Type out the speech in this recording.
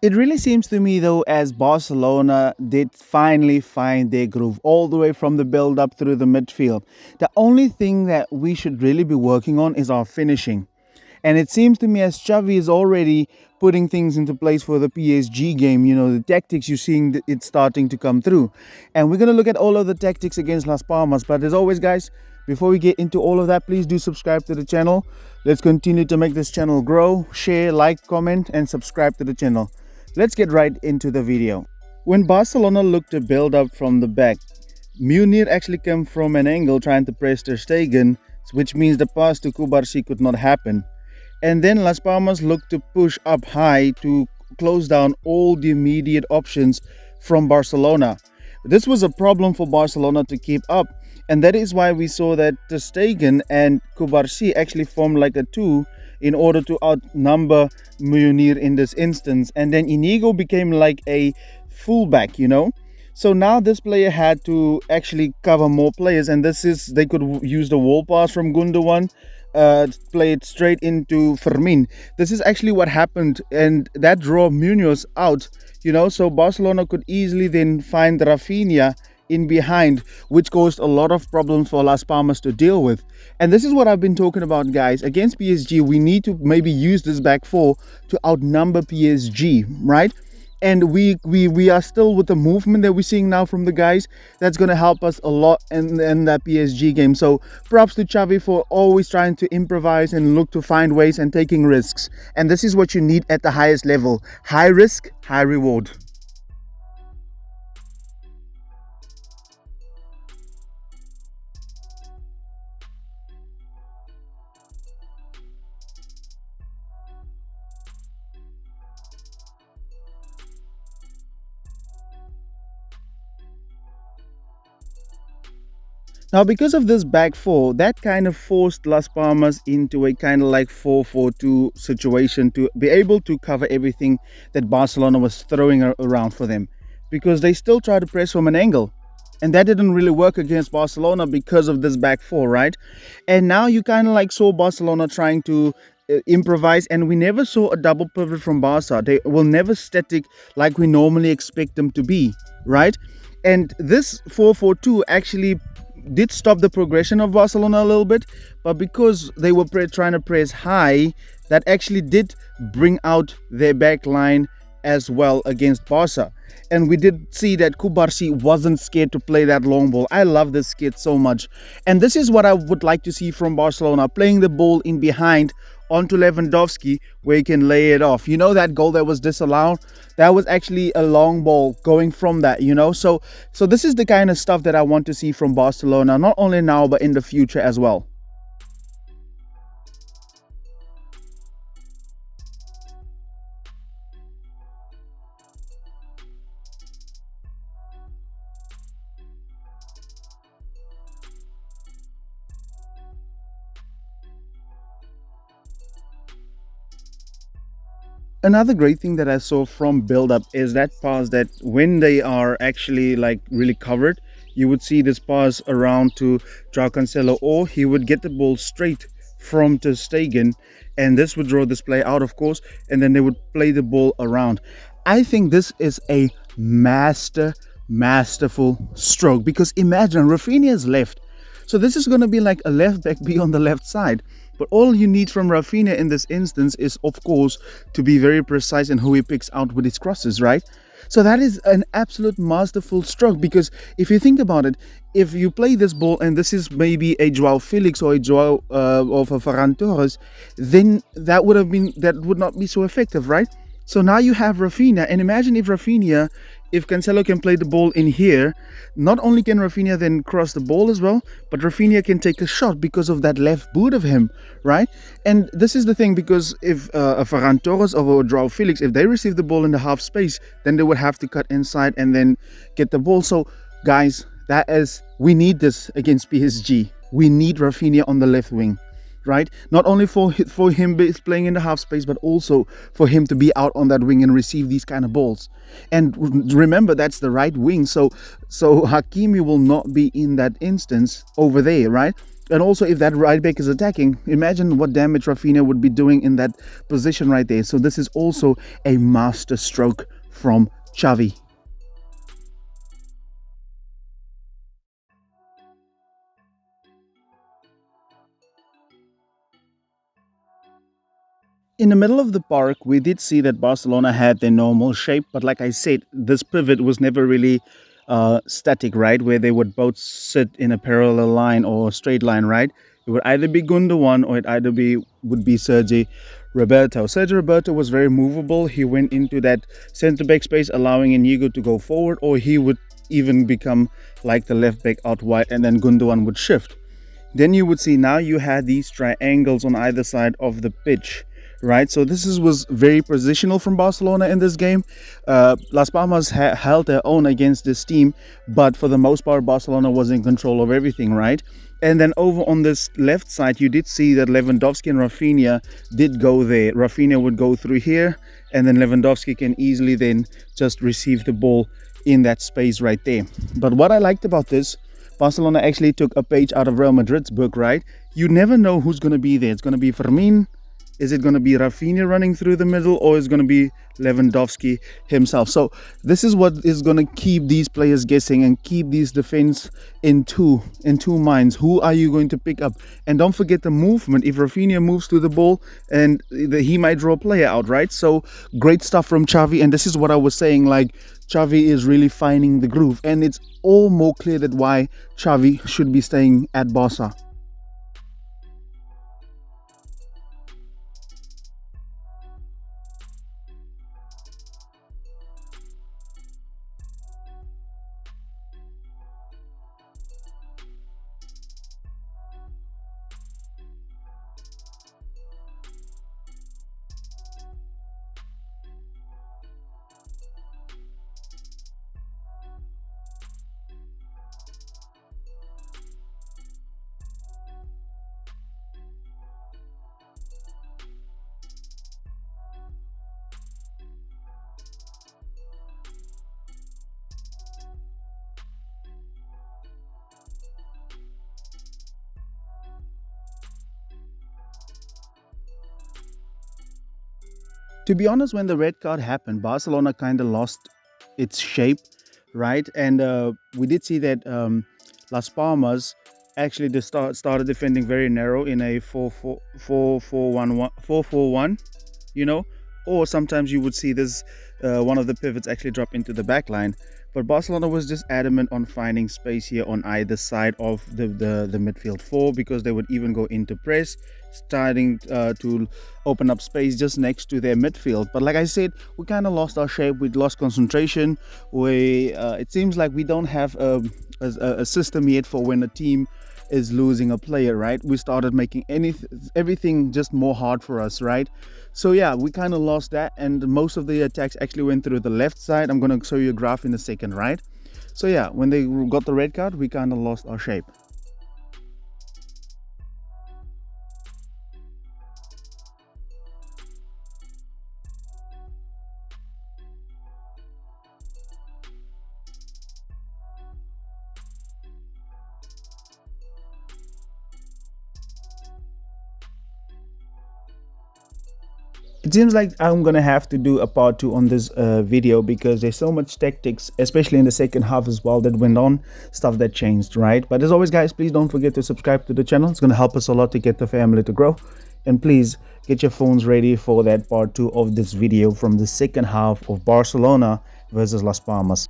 It really seems to me, though, as Barcelona did finally find their groove all the way from the build up through the midfield. The only thing that we should really be working on is our finishing. And it seems to me as Xavi is already putting things into place for the PSG game, the tactics you're seeing it starting to come through. And we're going to look at all of the tactics against Las Palmas. But as always, guys, before we get into all of that, please do subscribe to the channel. Let's continue to make this channel grow. Share, like, comment, and subscribe to the channel. Let's get right into the video. When Barcelona looked to build up from the back, Munir actually came from an angle trying to press Ter Stegen, which means the pass to Kubarsi could not happen. And then Las Palmas looked to push up high to close down all the immediate options from Barcelona. This was a problem for Barcelona to keep up, and that is why we saw that Ter Stegen and Kubarsi actually formed like a two in order to outnumber Munir in this instance. And then Inigo became like a fullback, So now this player had to actually cover more players, and they could use the wall pass from Gundogan, play it straight into Fermin. This is actually what happened, and that drove Munoz out, so Barcelona could easily then find Rafinha in behind, which caused a lot of problems for Las Palmas to deal with. And this is what I've been talking about, guys. Against PSG, we need to maybe use this back four to outnumber PSG, right? And we are still with the movement that we're seeing now from the guys. That's going to help us a lot in that PSG game. So props to Xavi for always trying to improvise and look to find ways and taking risks. And this is what you need at the highest level. High risk, high reward. Now, because of this back four, that kind of forced Las Palmas into a kind of like 4-4-2 situation to be able to cover everything that Barcelona was throwing around for them, because they still try to press from an angle. And that didn't really work against Barcelona because of this back four, right? And now you kind of like saw Barcelona trying to improvise, and we never saw a double pivot from Barca. They will never static like we normally expect them to be, right? And this 4-4-2 actually did stop the progression of Barcelona a little bit, but because they were trying to press high, that actually did bring out their back line as well against Barca. And we did see that Kubarsi wasn't scared to play that long ball. I love this kid so much. And this is what I would like to see from Barcelona, playing the ball in behind onto Lewandowski where he can lay it off. That goal that was disallowed, that was actually a long ball going from that, So this is the kind of stuff that I want to see from Barcelona, not only now but in the future as well. Another great thing that I saw from build up is that pass that when they are actually like really covered, you would see this pass around to Joao Cancelo, or he would get the ball straight from Ter Stegen, and this would draw this play out, of course, and then they would play the ball around. I think this is a masterful stroke, because imagine Rafinha's left. So this is going to be like a left back be on the left side. But all you need from Rafinha in this instance is, of course, to be very precise in who he picks out with his crosses, right? So that is an absolute masterful stroke, because if you think about it, if you play this ball and this is maybe a Joao Felix or a Joao of a Ferran Torres, then that would not be so effective, right? So now you have Rafinha, and imagine if Cancelo can play the ball in here, not only can Rafinha then cross the ball as well, but Rafinha can take a shot because of that left boot of him, right? And this is the thing, because if a Ferran Torres or a Joao Felix, if they receive the ball in the half space, then they would have to cut inside and then get the ball. So guys, we need this against PSG. We need Rafinha on the left wing, right? Not only for him playing in the half space, but also for him to be out on that wing and receive these kind of balls. And remember, that's the right wing, so Hakimi will not be in that instance over there, right? And also, if that right back is attacking, imagine what damage Rafinha would be doing in that position right there. So this is also a master stroke from Xavi. In the middle of the park, we did see that Barcelona had their normal shape, but like I said, this pivot was never really static, right? Where they would both sit in a parallel line or a straight line, right? It would either be Gundogan or it either be would be Sergi Roberto. Sergio Roberto was very movable. He went into that centre back space, allowing Inigo to go forward, or he would even become like the left back out wide, and then Gundogan would shift. Then you would see now you had these triangles on either side of the pitch, right? So was very positional from Barcelona in this game. Las Palmas held their own against this team, but for the most part, Barcelona was in control of everything, right? And then over on this left side, you did see that Lewandowski and Rafinha did go there. Rafinha would go through here, and then Lewandowski can easily then just receive the ball in that space right there. But what I liked about this, Barcelona actually took a page out of Real Madrid's book, right? You never know who's going to be there. It's going to be Fermin. Is it going to be Rafinha running through the middle, or is it going to be Lewandowski himself? So this is what is going to keep these players guessing and keep these defense in two minds. Who are you going to pick up? And don't forget the movement. If Rafinha moves to the ball, and he might draw a player out, right? So great stuff from Xavi. And this is what I was saying. Like, Xavi is really finding the groove, and it's all more clear that why Xavi should be staying at Barca. To be honest, when the red card happened, Barcelona kind of lost its shape, right? And we did see that Las Palmas actually started defending very narrow in a 4-4-1, you know, or sometimes you would see this one of the pivots actually drop into the back line. But Barcelona was just adamant on finding space here on either side of the midfield four, because they would even go into press, starting to open up space just next to their midfield. But like I said, we kind of lost our shape. We lost concentration. It seems like we don't have a system yet for when a team is losing a player, right? We started making everything just more hard for us, right? So yeah, we kind of lost that, and most of the attacks actually went through the left side. I'm going to show you a graph in a second, right? So yeah, when they got the red card, we kind of lost our shape. It seems like I'm gonna have to do a part two on this video, because there's so much tactics, especially in the second half as well, that went on, stuff that changed, right? But as always, guys, please don't forget to subscribe to the channel. It's gonna help us a lot to get the family to grow. And please get your phones ready for that part two of this video from the second half of Barcelona versus Las Palmas.